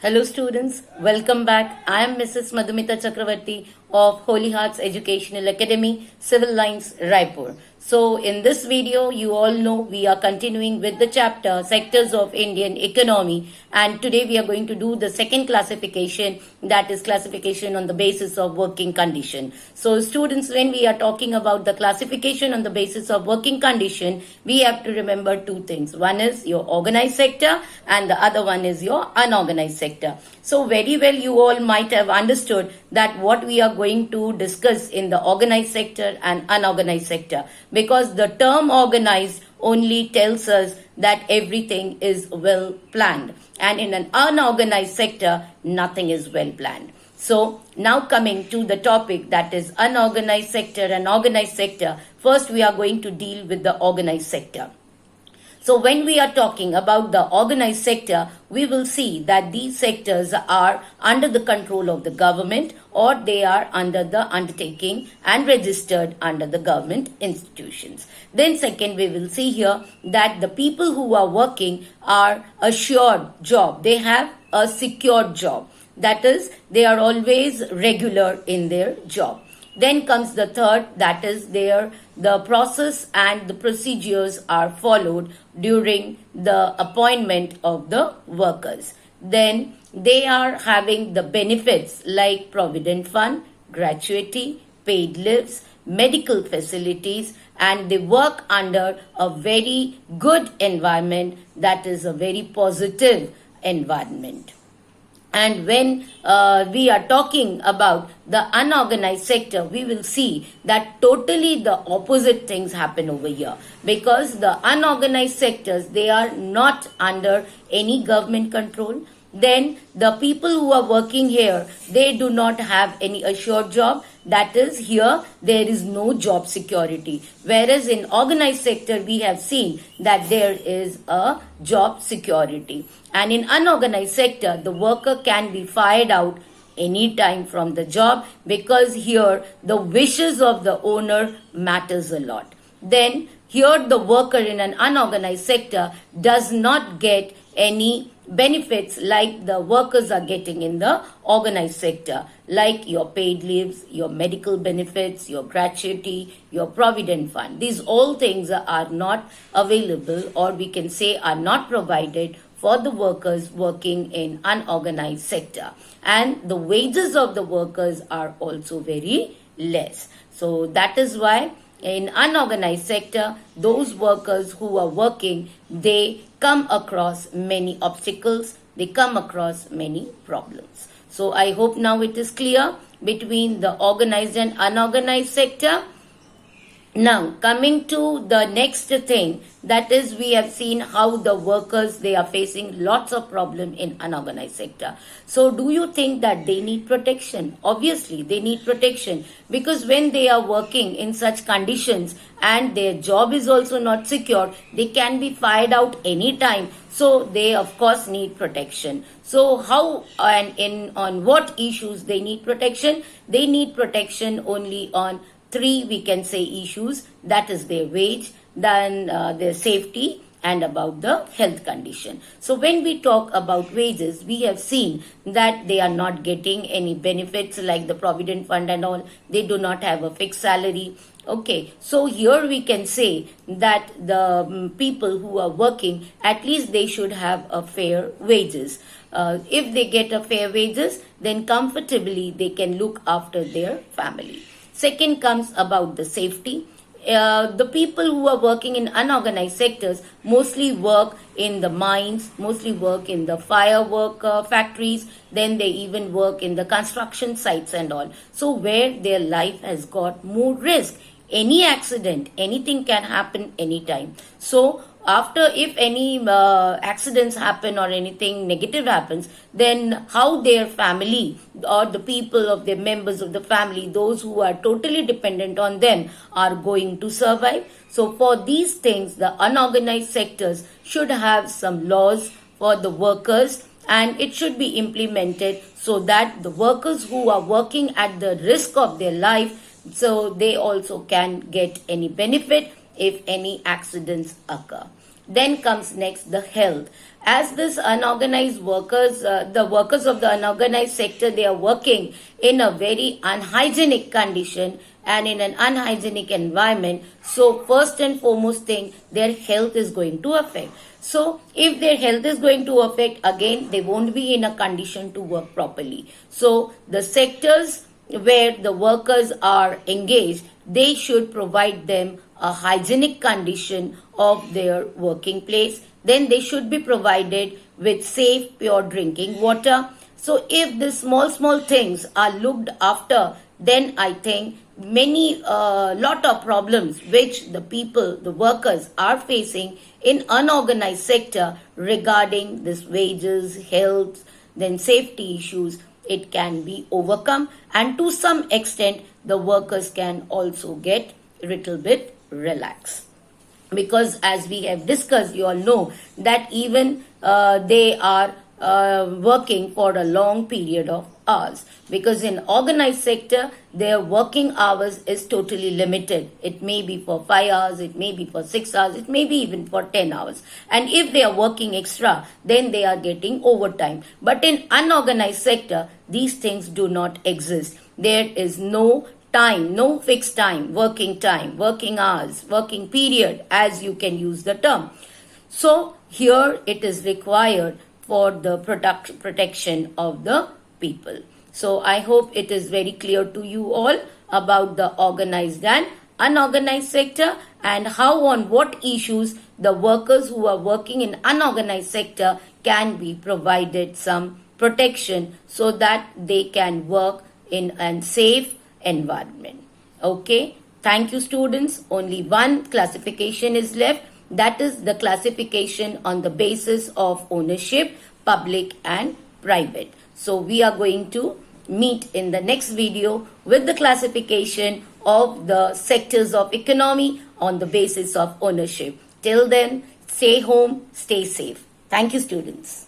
Hello students, welcome back. I am Mrs. Madhumita Chakravarti of Holy Hearts Educational Academy, Civil Lines, Raipur. So in this video, you all know we are continuing with the chapter Sectors of Indian Economy, and today we are going to do the second classification, that is classification on the basis of working condition. So students, when we are talking about the classification on the basis of working condition, we have to remember two things. One is your organized sector and the other one is your unorganized sector. So very well you all might have understood that what we are going to discuss in the organized sector and unorganized sector, because the term organized only tells us that everything is well planned, and in an unorganized sector nothing is well planned. So now coming to the topic, that is unorganized sector and organized sector, first we are going to deal with the organized sector. So when we are talking about the organized sector, we will see that these sectors are under the control of the government, or they are under the undertaking and registered under the government institutions. Then second, we will see here that the people who are working are assured job. They have a secured job. That is, they are always regular in their job. Then comes the third, that is the process and the procedures are followed during the appointment of the workers. Then they are having the benefits like provident fund, gratuity, paid leaves, medical facilities, and they work under a very good environment, that is a very positive environment. And when we are talking about the unorganized sector, we will see that totally the opposite things happen over here. Because the unorganized sectors, they are not under any government control. Then the people who are working here, they do not have any assured job. That is, here there is no job security. Whereas in organized sector, we have seen that there is a job security. And in unorganized sector, the worker can be fired out anytime from the job, because here the wishes of the owner matters a lot. Then here the worker in an unorganized sector does not get any benefits like the workers are getting in the organized sector, like your paid leaves, your medical benefits, your gratuity, your provident fund. These all things are not available, or we can say are not provided for the workers working in unorganized sector. And the wages of the workers are also very less. So that is why in unorganized sector, those workers who are working, they come across many obstacles, they come across many problems. So I hope now it is clear between the organized and unorganized sector. Now coming to the next thing, that is, we have seen how the workers, they are facing lots of problem in unorganized sector. So do you think that they need protection? Obviously they need protection, because when they are working in such conditions and their job is also not secure, they can be fired out anytime. So they of course need protection. So how and on what issues they need protection? They need protection only on three, we can say, issues, that is their wage, then their safety, and about the health condition. So when we talk about wages, we have seen that they are not getting any benefits like the provident fund and all. They do not have a fixed salary. Okay, so here we can say that the people who are working, at least they should have a fair wages. If they get a fair wages, then comfortably they can look after their family. Second comes about the safety. The people who are working in unorganized sectors mostly work in the mines, mostly work in the firework factories, then they even work in the construction sites and all. So where their life has got more risk. Any accident, anything can happen anytime. So after, if any accidents happen or anything negative happens, then how their family or the people of the members of the family, those who are totally dependent on them, are going to survive. So for these things, the unorganized sectors should have some laws for the workers, and it should be implemented so that the workers who are working at the risk of their life, so they also can get any benefit if any accidents occur. Then comes next the health. As this unorganized workers, the workers of the unorganized sector, they are working in a very unhygienic condition and in an unhygienic environment. So first and foremost thing, their health is going to affect. So if their health is going to affect, again, they won't be in a condition to work properly. So the sectors where the workers are engaged, they should provide them a hygienic condition of their working place. Then they should be provided with safe, pure drinking water. So if these small things are looked after, then I think lot of problems which the people, the workers are facing in unorganized sector regarding this wages, health, then safety issues, it can be overcome, and to some extent the workers can also get a little bit relaxed. Because as we have discussed, you all know that even they are working for a long period of hours, because in organized sector their working hours is totally limited. It may be for 5 hours, it may be for 6 hours, it may be even for 10 hours, and if they are working extra, then they are getting overtime. But in unorganized sector, these things do not exist. There is no time, no fixed time, working hours, working period, as you can use the term. So here it is required for the protection of the people. So I hope it is very clear to you all about the organized and unorganized sector, and how on what issues the workers who are working in unorganized sector can be provided some protection so that they can work in a safe environment. Okay, thank you students. Only one classification is left, that is the classification on the basis of ownership, public and private. So we are going to meet in the next video with the classification of the sectors of economy on the basis of ownership. Till then, stay home, stay safe. Thank you students.